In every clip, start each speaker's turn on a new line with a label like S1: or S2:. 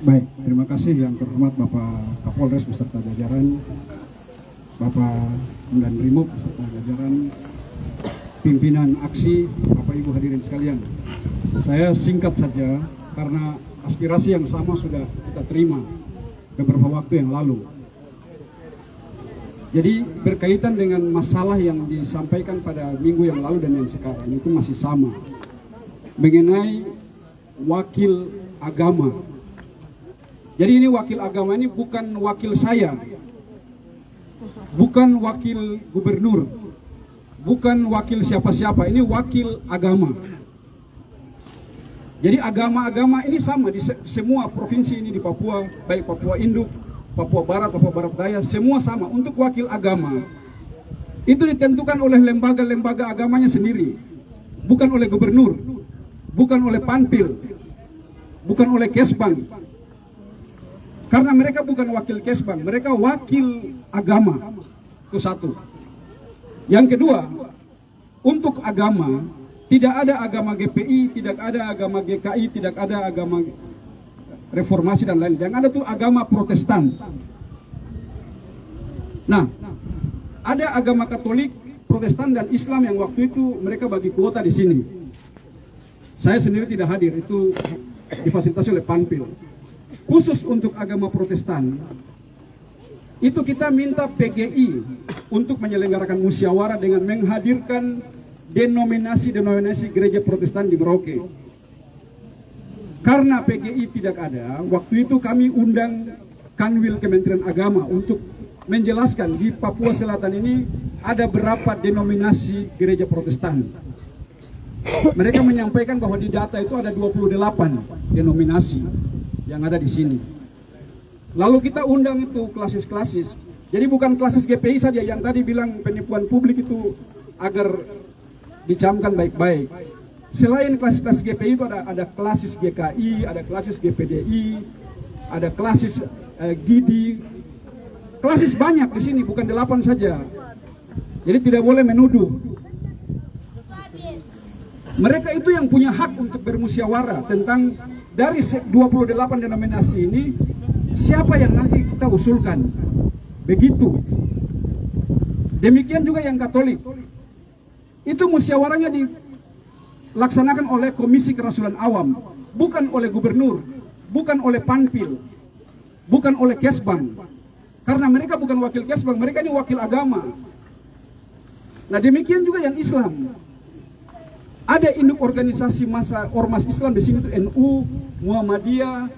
S1: Baik, terima kasih yang terhormat Bapak Kapolres beserta jajaran, Bapak Komandan Brimob beserta jajaran, pimpinan aksi, Bapak Ibu hadirin sekalian. Saya singkat saja karena aspirasi yang sama sudah kita terima beberapa waktu yang lalu. Jadi berkaitan dengan masalah yang disampaikan pada minggu yang lalu dan yang sekarang itu masih sama. Mengenai wakil agama. Jadi ini wakil agama ini bukan wakil saya, bukan wakil gubernur, bukan wakil siapa-siapa, ini wakil agama. Jadi agama-agama ini sama di semua provinsi ini di Papua, baik Papua Induk, Papua Barat, Papua Barat Daya, semua sama. Untuk wakil agama, itu ditentukan oleh lembaga-lembaga agamanya sendiri, bukan oleh gubernur, bukan oleh panpil, bukan oleh kesbang. Karena mereka bukan wakil kesbang, mereka wakil agama. Itu satu. Yang kedua, untuk agama, tidak ada agama GPI, tidak ada agama GKI, tidak ada agama reformasi dan lain. Yang ada tuh agama Protestan. Nah, ada agama Katolik, Protestan dan Islam yang waktu itu mereka bagi kuota di sini. Saya sendiri tidak hadir, itu difasilitasi oleh Panpil. Khusus untuk agama Protestan, itu kita minta PGI untuk menyelenggarakan musyawarah dengan menghadirkan denominasi gereja Protestan di Merauke. Karena PGI tidak ada, waktu itu kami undang Kanwil Kementerian Agama untuk menjelaskan di Papua Selatan ini ada berapa denominasi gereja Protestan. Mereka menyampaikan bahwa di data itu ada 28 denominasi yang ada di sini. Lalu kita undang itu klasis-klasis. Jadi bukan klasis GPI saja yang tadi bilang penipuan publik itu agar dicamkan baik-baik. Selain klasis-klasis GPI itu ada klasis GKI, ada klasis GPDI, ada klasis GIDI. Klasis banyak di sini, bukan 8 saja. Jadi tidak boleh menuduh. Mereka itu yang punya hak untuk bermusyawarah tentang dari 28 denominasi ini, siapa yang nanti kita usulkan. Begitu. Demikian juga yang Katolik. Itu musyawarahnya dilaksanakan oleh Komisi Kerasulan Awam, bukan oleh gubernur, bukan oleh Panpil, bukan oleh Kesbang. Karena mereka bukan wakil Kesbang, mereka ini wakil agama. Nah, demikian juga yang Islam. Ada induk organisasi massa ormas Islam di sini itu NU, Muhammadiyah,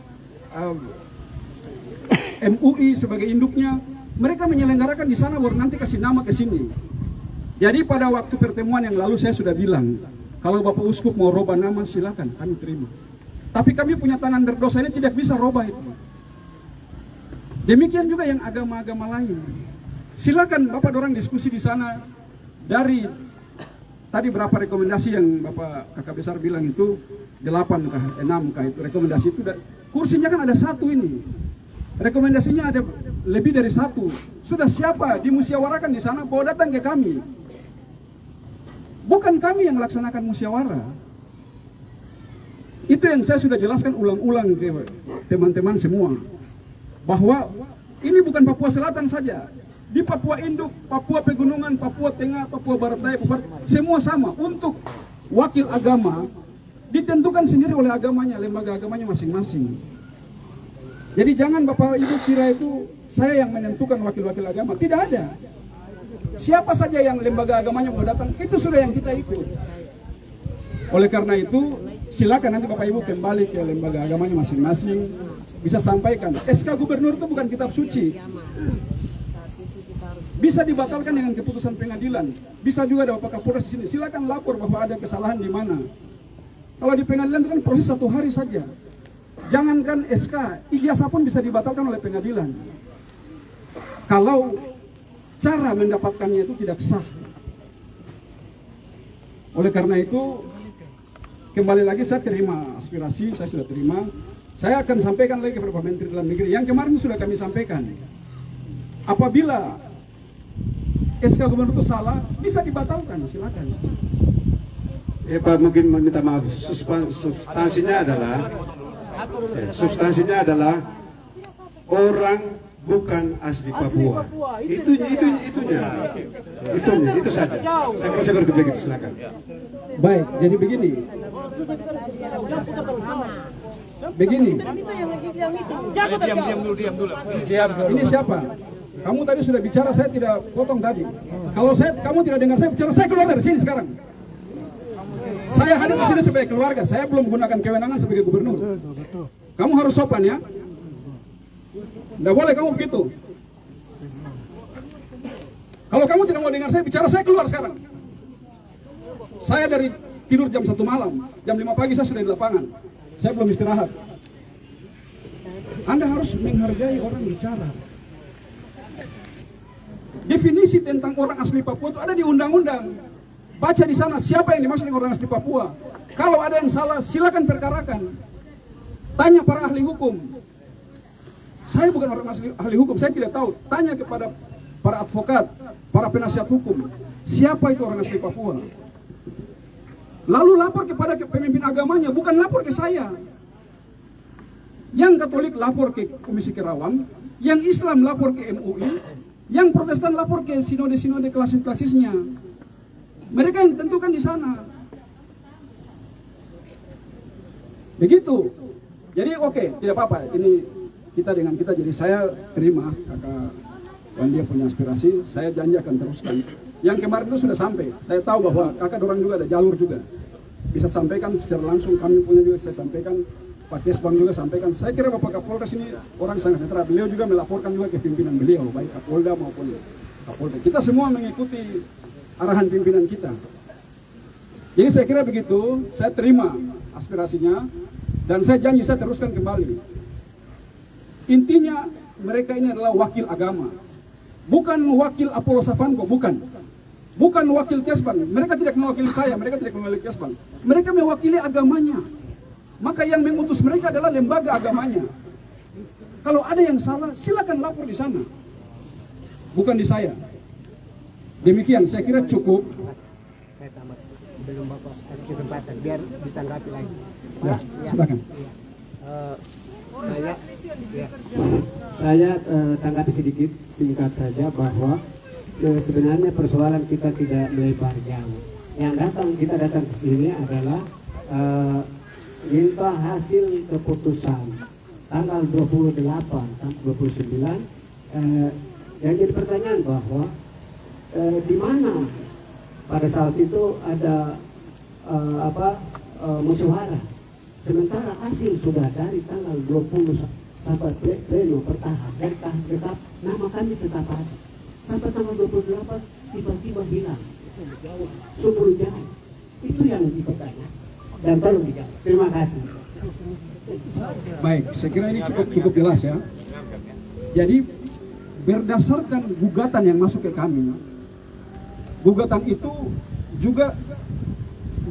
S1: MUI sebagai induknya. Mereka menyelenggarakan di sana baru nanti kasih nama ke sini. Jadi pada waktu pertemuan yang lalu saya sudah bilang, kalau Bapak Uskup mau robah nama silakan, kami terima. Tapi kami punya tangan berdosa ini tidak bisa robah itu. Demikian juga yang agama-agama lain. Silakan Bapak dorang diskusi di sana dari tadi berapa rekomendasi yang Bapak Kakak Besar bilang itu 8 kah, 6 kah itu rekomendasi itu. Kursinya kan ada satu ini. Rekomendasinya ada lebih dari satu. Sudah siapa dimusyawarahkan di sana, bawa datang ke kami. Bukan kami yang melaksanakan musyawarah. Itu yang saya sudah jelaskan ulang-ulang ke teman-teman semua. Bahwa ini bukan Papua Selatan saja. Di Papua Induk, Papua Pegunungan, Papua Tengah, Papua Barat Daya, semua sama. Untuk wakil agama ditentukan sendiri oleh agamanya, lembaga agamanya masing-masing. Jadi jangan Bapak Ibu kira itu saya yang menentukan wakil-wakil agama. Tidak ada. Siapa saja yang lembaga agamanya mau datang, itu sudah yang kita ikut. Oleh karena itu, silakan nanti Bapak Ibu kembali ke lembaga agamanya masing-masing, bisa sampaikan. SK Gubernur itu bukan kitab suci. Bisa dibatalkan dengan keputusan pengadilan. Bisa juga ada Bapak Kapolres di sini. Silakan lapor bahwa ada kesalahan di mana. Kalau di pengadilan itu kan proses 1 hari saja. Jangankan SK, ijazah pun bisa dibatalkan oleh pengadilan. Kalau cara mendapatkannya itu tidak sah. Oleh karena itu, kembali lagi saya terima aspirasi, saya sudah terima. Saya akan sampaikan lagi kepada Pak Menteri Dalam Negeri. Yang kemarin sudah kami sampaikan. Apabila SK Gubernur itu salah, bisa dibatalkan, silakan.
S2: Pak mungkin meminta maaf. Substansinya adalah orang bukan asli Papua. Itu saja. Saya kira seperti begitu, silakan.
S1: Baik, jadi begini. Ini siapa? Kamu tadi sudah bicara, saya tidak potong tadi. Kalau kamu tidak dengar saya bicara, saya keluar dari sini sekarang. Saya hadir di sini sebagai keluarga, saya belum menggunakan kewenangan sebagai gubernur. Kamu harus sopan ya. Tidak boleh kamu begitu. Kalau kamu tidak mau dengar saya bicara, saya keluar sekarang. Saya dari tidur jam 1 malam, jam 5 pagi saya sudah di lapangan. Saya belum istirahat. Anda harus menghargai orang bicara. Definisi tentang orang asli Papua itu ada di undang-undang. Baca di sana siapa yang dimaksud dengan orang asli Papua. Kalau ada yang salah, silakan perkarakan. Tanya para ahli hukum. Saya bukan orang asli ahli hukum, saya tidak tahu. Tanya kepada para advokat, para penasihat hukum. Siapa itu orang asli Papua? Lalu lapor kepada pemimpin agamanya, bukan lapor ke saya. Yang Katolik lapor ke Komisi Kerawang, yang Islam lapor ke MUI, yang Protestan lapor ke sinode-sinode klasis-klasisnya. Mereka yang tentukan di sana. Begitu. Jadi oke, tidak apa-apa. Ini kita dengan kita, jadi saya terima kakak Wandia punya aspirasi, saya janji akan teruskan. Yang kemarin itu sudah sampai. Saya tahu bahwa kakak dorang juga ada jalur juga. Bisa sampaikan secara langsung, kami punya juga saya sampaikan. Pak Kesbang juga sampaikan. Saya kira Bapak Kapolda sini orang sangat netral. Beliau juga melaporkan juga ke pimpinan beliau, baik Kapolda maupun Kapolda. Kita semua mengikuti arahan pimpinan kita. Jadi saya kira begitu, saya terima aspirasinya dan saya janji saya teruskan kembali. Intinya mereka ini adalah wakil agama. Bukan wakil Apollo Savango, bukan. Bukan wakil Kesbang. Mereka tidak mewakili saya, mereka tidak mewakili Kesbang. Mereka mewakili agamanya. Maka yang mengutus mereka adalah lembaga agamanya. Kalau ada yang salah, silakan lapor di sana. Bukan di saya. Demikian, saya kira cukup.
S3: Saya tamat. Belum Bapak kesempatan, biar ditanggapi lagi.
S1: Ya, silakan.
S3: Saya tanggapi sedikit, singkat saja bahwa sebenarnya persoalan kita tidak melebar jauh. Yang kita datang ke sini adalah minta hasil keputusan tanggal 28 sampai 29. Yang jadi pertanyaan bahwa di mana pada saat itu ada musyawarah, sementara hasil sudah dari tanggal 20 sampai pleno bertahap, dari tahap tetap nama kami tetap ada sampai tanggal 28 tiba-tiba hilang 10 jam. Itu yang dipertanyakan dan tolong dijawab. Terima kasih.
S1: Baik, saya kira ini cukup jelas ya. Jadi berdasarkan gugatan yang masuk ke kami, gugatan itu juga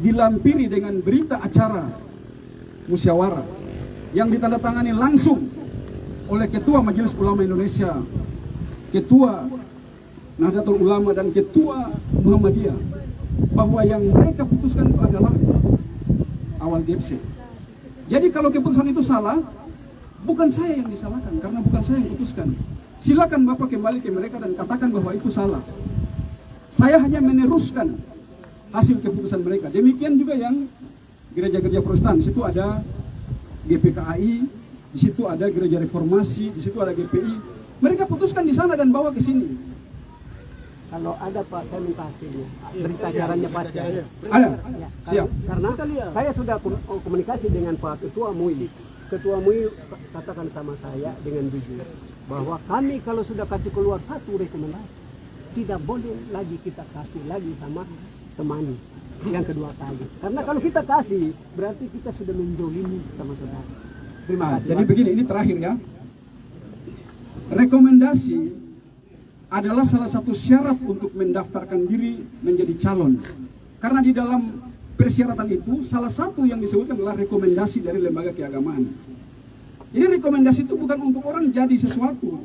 S1: dilampiri dengan berita acara musyawarah yang ditandatangani langsung oleh Ketua Majelis Ulama Indonesia, Ketua Nahdlatul Ulama dan Ketua Muhammadiyah, bahwa yang mereka putuskan itu adalah awal DPC. Jadi kalau keputusan itu salah, bukan saya yang disalahkan, karena bukan saya yang putuskan. Silakan Bapak kembali ke mereka dan katakan bahwa itu salah. Saya hanya meneruskan hasil keputusan mereka. Demikian juga yang gereja-gereja Protestan. Di situ ada GPKI, di situ ada Gereja Reformasi, di situ ada GPI. Mereka putuskan di sana dan bawa ke sini.
S3: Kalau ada Pak, saya minta hasilnya. Berita acaranya pasti ada.
S1: Ada?
S3: Ya,
S1: Siap.
S3: Karena saya sudah komunikasi dengan Pak Ketua MUI. Ketua MUI katakan sama saya dengan jujur bahwa kami kalau sudah kasih keluar satu rekomendasi, tidak boleh lagi kita kasih lagi sama teman yang kedua kali. Karena kalau kita kasih, berarti kita sudah menjolimi sama saudara. Terima kasih.
S1: Jadi begini, ini terakhir ya. Rekomendasi adalah salah satu syarat untuk mendaftarkan diri menjadi calon. Karena di dalam persyaratan itu, salah satu yang disebutkan adalah rekomendasi dari lembaga keagamaan. Jadi rekomendasi itu bukan untuk orang jadi sesuatu,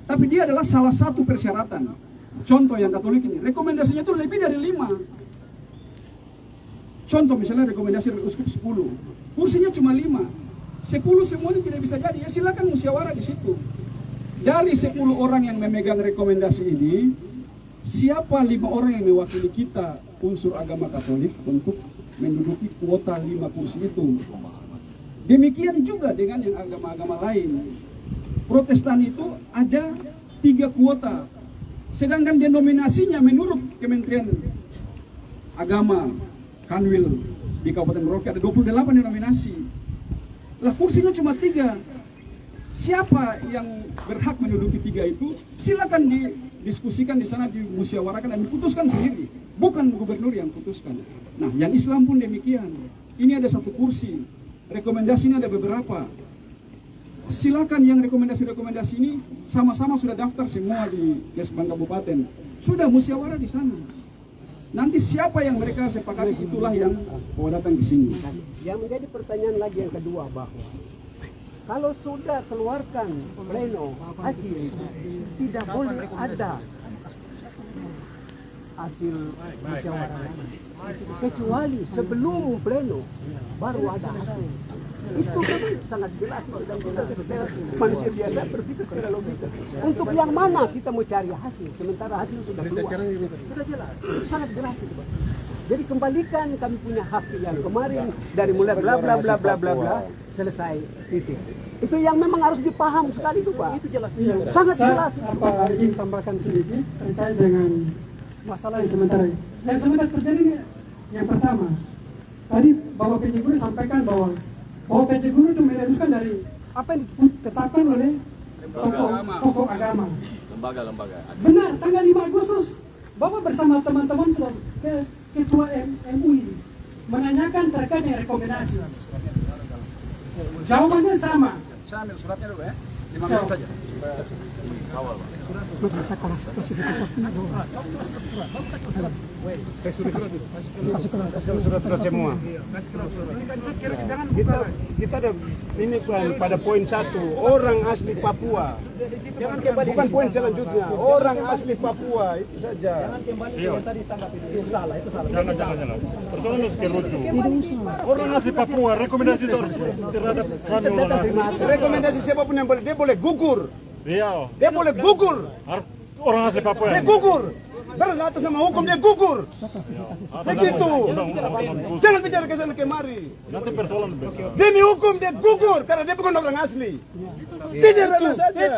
S1: tapi dia adalah salah satu persyaratan. Contoh yang Katolik ini, rekomendasinya itu lebih dari 5. Contoh misalnya rekomendasi dari Uskup 10, kursinya cuma 5, 10 semuanya tidak bisa jadi. Ya silakan musyawarah di situ. Dari 10 orang yang memegang rekomendasi ini, siapa 5 orang yang mewakili kita unsur agama Katolik untuk menduduki kuota 5 kursi itu? Demikian juga dengan yang agama-agama lain. Protestan itu ada 3 kuota, sedangkan denominasinya menurut Kementerian Agama Kanwil di Kabupaten Merauke ada 28 denominasi. Lah kursinya cuma 3. Siapa yang berhak menduduki 3 itu? Silakan didiskusikan di sana, dimusyawarahkan dan diputuskan sendiri. Bukan gubernur yang putuskan. Nah, yang Islam pun demikian. Ini ada 1 kursi. Rekomendasi ini ada beberapa. Silakan yang rekomendasi-rekomendasi ini sama-sama sudah daftar semua di Kesbang Kabupaten. Sudah musyawarah di sana. Nanti siapa yang mereka sepakati itulah yang mau datang di sini.
S3: Yang menjadi pertanyaan lagi yang kedua, bahwa kalau sudah keluarkan pleno hasil, tidak boleh ada hasil musyawarah, kecuali sebelum pleno baru ada hasil. Itu kan sangat jelas dan jelas. Manusia biasa berpikir secara logika. Untuk yang mana kita mau cari hasil, sementara hasil sudah keluar. Sudah jelas, itu sangat jelas itu, Pak. Jadi kembalikan kami punya hak yang kemarin dari mulai bla bla bla bla bla bla selesai titik. Itu yang memang harus dipaham sekali itu, Pak. Itu jelas.
S4: Iya,
S3: sangat jelas.
S4: Apa izin tambahkan sedikit terkait dengan masalah yang sementara ini. Yang sementara terjadi ini, yang pertama, tadi Bapak PJ Guru sampaikan bahwa PJ Guru itu meneruskan dari apa yang ditetapkan oleh tokoh agama. Lembaga. Benar, tanggal 5 Agustus Bapak bersama teman-teman sudah ke Ketua MUI menanyakan terkait dengan rekomendasi. Jawabannya sama.
S1: Saya ambil suratnya dulu ya. 5 menit saja. Kawal.
S2: Surat semua. Kita ada ini kan pada poin 1, orang asli Papua. Bukan poin selanjutnya, orang asli Papua itu saja.
S5: Jangan kembali ke tadi tanggap itu salah, itu salah. Jangan. Persoalan harus kerucut. Orang asli Papua rekomendasi terhadap kami orang asli.
S2: Rekomendasi siapapun yang boleh, dia boleh gugur.
S5: Iya.
S2: Dia boleh gugur.
S5: Orang asli Papua.
S2: Dia gugur. Berat atas nama hukum dia gugur. Begitu. Jangan bicara ke sana kemari.
S5: Nanti persoalan besar.
S2: Demi hukum dia gugur karena dia bukan orang asli. Tidak itu saja.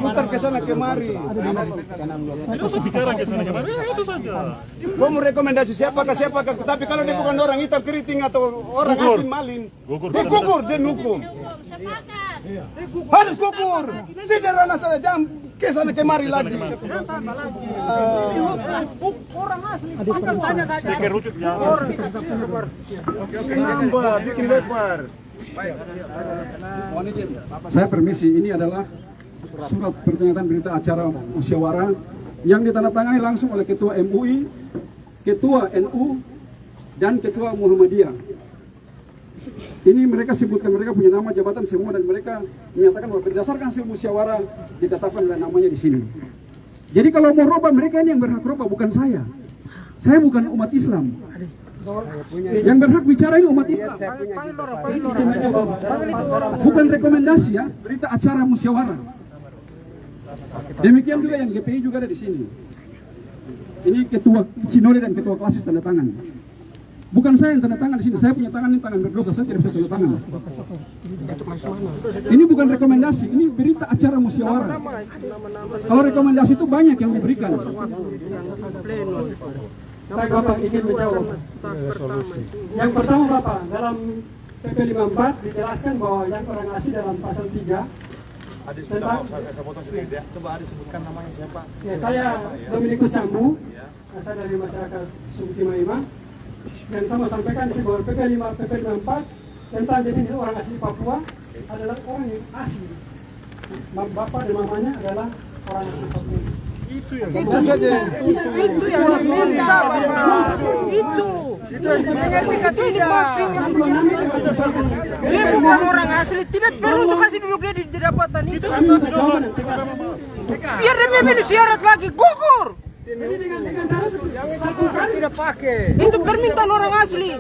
S2: Putar ke sana kemari.
S5: Tidak usah bicara ke sana kemari. Itu saja.
S2: Mau rekomendasi siapakah, tapi kalau dia bukan orang hitam keriting atau orang asli malin, dia gugur demi hukum. Harus gugur. Sederhana saja, jangan ke sana kemari lagi.
S3: Orang asli akan tanya saja.
S5: Dikerucut ya.
S2: Nambah, bikin lebar.
S1: Mohon izin, saya permisi, ini adalah surat pernyataan berita acara musyawarah yang ditandatangani langsung oleh Ketua MUI, Ketua NU, dan Ketua Muhammadiyah. Ini mereka sebutkan, mereka punya nama, jabatan semua, dan mereka menyatakan bahwa berdasarkan hasil musyawarah ditetapkan oleh namanya di sini. Jadi kalau mau rubah, mereka ini yang berhak rubah, bukan saya. Saya bukan umat Islam. Yang berhak bicara ini umat Islam. Bukan rekomendasi ya, berita acara musyawarah. Demikian juga yang GPI juga ada di sini. Ini ketua sinode dan ketua klasis tanda tangan. Bukan saya yang tanda tangan di sini, saya punya tangan ini tangan berdosa, saya tidak bisa tanda tangan. Ini bukan rekomendasi, ini berita acara musyawarah. Kalau rekomendasi itu banyak yang diberikan.
S4: Baik Bapak izin menjawab. Yang pertama Bapak, dalam PP 54 dijelaskan bahwa yang orang asli dalam pasal 3 tentang
S6: coba Adi sebutkan namanya siapa?
S4: Ya, saya Dominikus Cambu, asal dari masyarakat suku Timaima, dan saya mau sampaikan di sini bahwa PP 54 tentang definisi orang asli Papua adalah orang yang asli. Bapak dan mamanya adalah orang asli Papua.
S6: Itu saja.
S3: Itu yang diminta, Bapak. Itu mengerti tidak? Dia bukan orang asli, tidak perlu untuk kasih duduk dia di jabatan itu. Biar dia memilih syarat lagi, gugur.
S4: Jadi dengan cara satu kali
S2: Tidak pakai.
S7: Itu permintaan orang asli.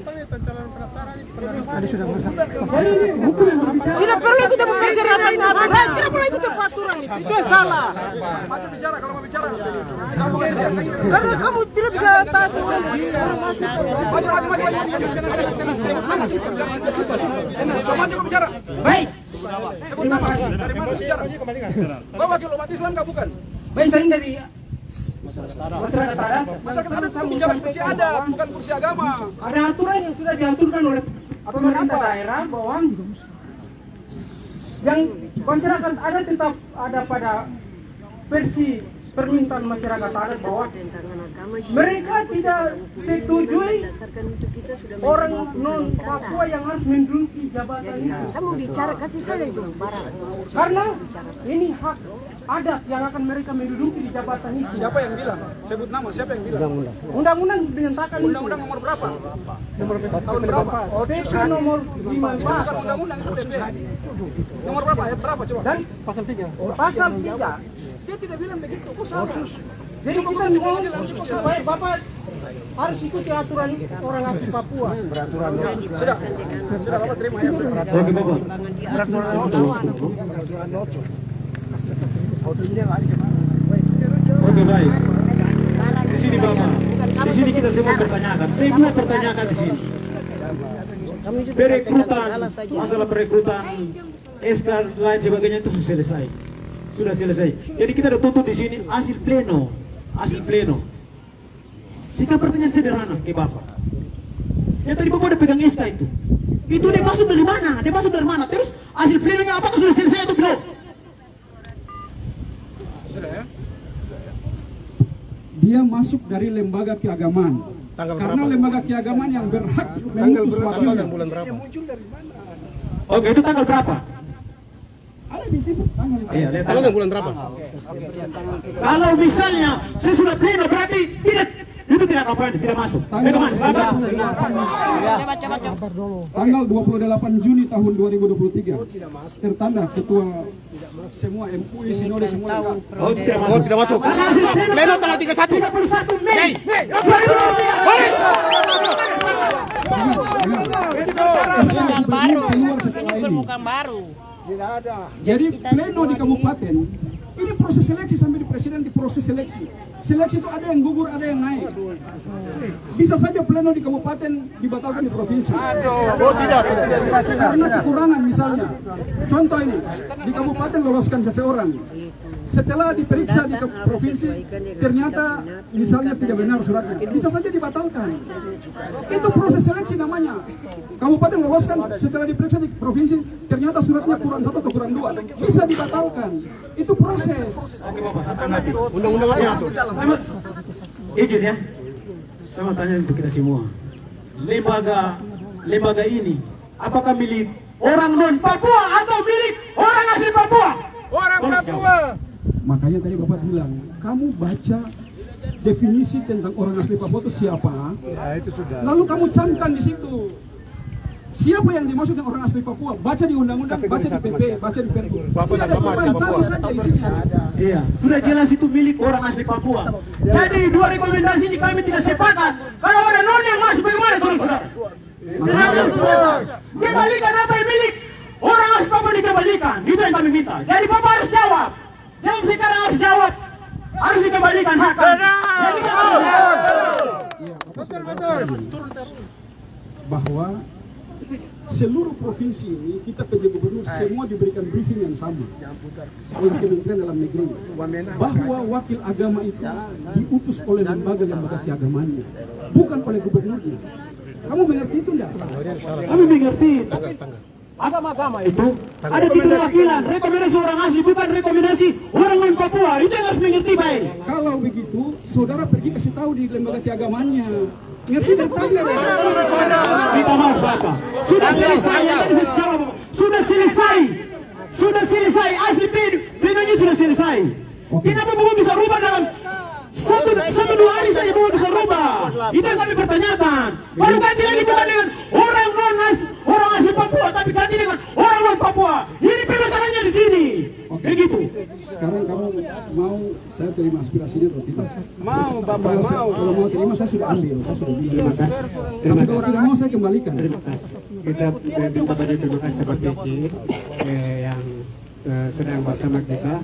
S4: jadi ini hukum yang berbicara.
S7: Tidak perlu ikut persyaratan aturan. Tidak boleh ikut aturan itu. Itu yang salah. Karena kamu tidak bisa tahu.
S1: Baik. Sebut nama. Dari mana bicara? Bapak wakil umat Islam kah bukan?
S3: Baik, saya dari masyarakat adat.
S1: Masyarakat adat itu bicara kursi adat, bukan kursi agama.
S3: Ada aturan yang sudah diaturkan oleh pemerintah daerah bahwa yang masyarakat adat tetap ada pada versi permintaan masyarakat adat bahwa mereka tidak setujui orang non Papua yang harus menduduki jabatan itu.
S7: Saya mau bicara, kasih saya itu barang.
S3: Karena ini hak adat yang akan mereka menduduki di jabatan itu.
S1: Siapa yang bilang? Sebut nama, siapa yang bilang?
S3: Undang-undang menyatakan itu.
S1: Undang-undang nomor berapa? Tahun berapa?
S3: PP nomor 15
S1: Bukan undang-undang itu PP. Nomor berapa? Ayat berapa coba?
S3: dan pasal 3.
S1: Dia tidak bilang begitu. Kok salah?
S3: Jadi kita mohon supaya Bapak harus ikuti aturan orang asli Papua.
S1: Sudah Bapak terima ya.
S8: Oke Bapak. Oke baik. Di sini Bapak. Di sini kita semua pertanyakan. Saya mau pertanyakan di sini. Perekrutan, masalah perekrutan SK lain sebagainya itu sudah selesai. Sudah selesai. Jadi kita udah tutup di sini hasil pleno. Sekarang pertanyaan sederhana ke Bapak. Yang tadi Bapak udah pegang SK itu. Itu dia masuk dari mana? Terus hasil plenonya apakah sudah selesai atau belum?
S1: Dia masuk dari lembaga keagamaan. Karena lembaga keagamaan yang berhak mengutus wakilnya.
S6: bulan berapa?
S8: Oke, itu tanggal berapa?
S1: Ada di situ tanggal itu.
S8: Iya, lihat
S6: Tanggal bulan berapa?
S8: kalau misalnya saya sudah pleno berarti itu tidak apa-apa, tidak masuk. Bagaimana? Bapak?
S1: Tanggal 28 Juni tahun 2023 tertanda ketua semua MUI Sinode semua lengkap.
S8: Oh, tidak masuk.
S6: Oh, tidak masuk.
S8: Karena hasil
S6: Pleno tanggal 31.
S8: 31 Mei.
S1: Permukaan baru. Ini
S7: permukaan baru.
S1: Jadi pleno di kabupaten ini proses seleksi sampai di presiden di proses seleksi. Seleksi itu ada yang gugur, ada yang naik. Bisa saja pleno di kabupaten dibatalkan di provinsi.
S6: Oh, tidak.
S1: Karena kekurangan misalnya. Contoh ini, di kabupaten loloskan seseorang. Setelah diperiksa di provinsi, ternyata misalnya tidak benar suratnya. Bisa saja dibatalkan. Itu proses seleksi namanya. Kabupaten loloskan, setelah diperiksa di provinsi, ternyata suratnya kurang 1 atau kurang 2. Bisa dibatalkan. Itu proses.
S8: Oke Bapak, saya tanggapi.
S6: Undang-undang apa itu?
S8: Izin ya. Saya mau tanya untuk kita semua. Lembaga ini apakah milik orang non Papua atau milik orang asli Papua?
S6: Orang Papua.
S1: Makanya tadi Bapak bilang, kamu baca definisi tentang orang asli Papua itu siapa?
S2: Ya, itu sudah.
S1: Lalu kamu camkan di situ. Siapa yang dimaksud dengan orang asli Papua? Baca di undang-undang, baca di PP, baca di Perpu.
S6: Bapak dan
S1: Tidak ada
S6: Bapak
S1: perubahan
S6: asli
S1: sama
S6: Papua.
S1: saja isinya.
S8: Iya, sudah jelas itu milik orang asli Papua. Jadi 2 rekomendasi ini kami tidak sepakat. Kalau ada non yang masuk bagaimana saudara? Kembalikan apa yang milik orang asli Papua dikembalikan. Itu yang kami minta. Jadi Bapak harus jawab. Jawab sekarang harus jawab. Harus dikembalikan hak kami. Jadi
S1: Bahwa seluruh provinsi ini kita PJ Gubernur semua diberikan briefing yang sama oleh Kementerian Dalam Negeri bahwa wakil agama itu diutus oleh lembaga keagamaannya, bukan oleh gubernurnya. Kamu mengerti itu enggak?
S8: kami mengerti. Agama-agama itu ada tiga wakilan. Rekomendasi orang asli bukan rekomendasi orang non Papua. Itu yang harus mengerti baik.
S1: Kalau begitu, saudara pergi kasih tahu di lembaga keagamaannya. Ngerti dan tahu.
S8: Minta maaf Bapak. Sudah selesai. Sudah selesai. Asli plenonya sudah selesai. Kenapa Bapak bisa rubah dalam satu dua hari saja Bapak bisa rubah? Itu yang kami pertanyakan. Baru ganti lagi bukan dengan orang asli Papua, tapi ganti dengan orang non Papua. Ini permasalahannya di sini. Begitu.
S1: Sekarang kamu mau saya terima aspirasinya atau tidak?
S2: Mau Bapak, mau.
S1: Kalau mau terima saya sudah ambil, saya sudah bilang.
S8: Terima
S1: Tapi kalau tidak mau saya kembalikan.
S8: Terima kasih. Kita minta banyak terima kasih seperti ini yang sedang bersama kita,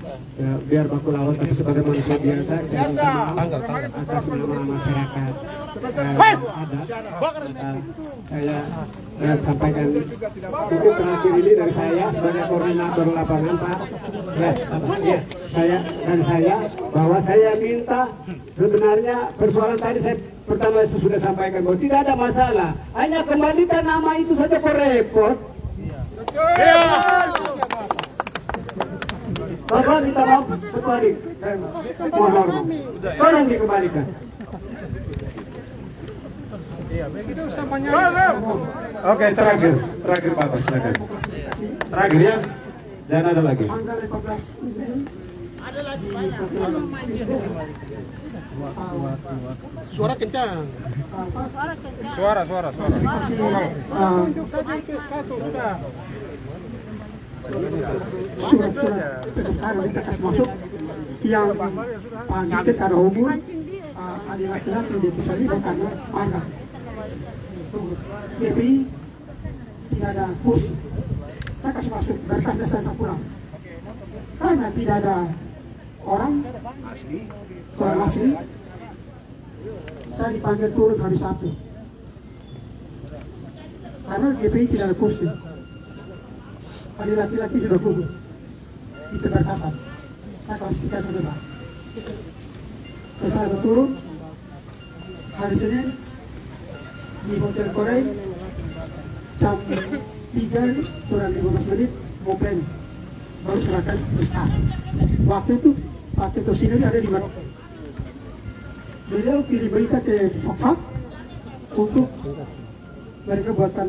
S8: biar baku lawan tapi sebagai manusia biasa saya minta maaf atas nama masyarakat adat. Saya sampaikan mungkin terakhir ini dari saya sebagai koordinator lapangan Pak. Saya bahwa saya minta sebenarnya persoalan tadi saya pertama sudah sampaikan bahwa tidak ada masalah, hanya kembalikan nama itu saja kok repot. Bapak minta maaf satu hari, saya mohon hormat. Tolong dikembalikan. Oke, terakhir Bapak silakan. Terakhir ya, jangan ada lagi.
S4: Tanggal 14 Mei di
S6: Suara kencang.
S2: Suara.
S4: surat-surat pendaftaran kita kasih masuk yang kita karena hubung ada laki-laki yang disalib karena marga. DPI tidak ada kursi. Saya kasih masuk berkasnya saya pulang. Karena tidak ada orang asli, saya dipanggil turun hari Sabtu. Karena DPI tidak ada kursi. Ada laki-laki sudah gugur di perbatasan. Saya klasifikasi saja Pak. Saya turun hari Senin di Hotel Korea jam 3 kurang 15 menit mau plan baru serahkan SK. Waktu itu Pak Tito Sinari ada di Maroko. Beliau kirim berita ke Fak untuk mereka buatkan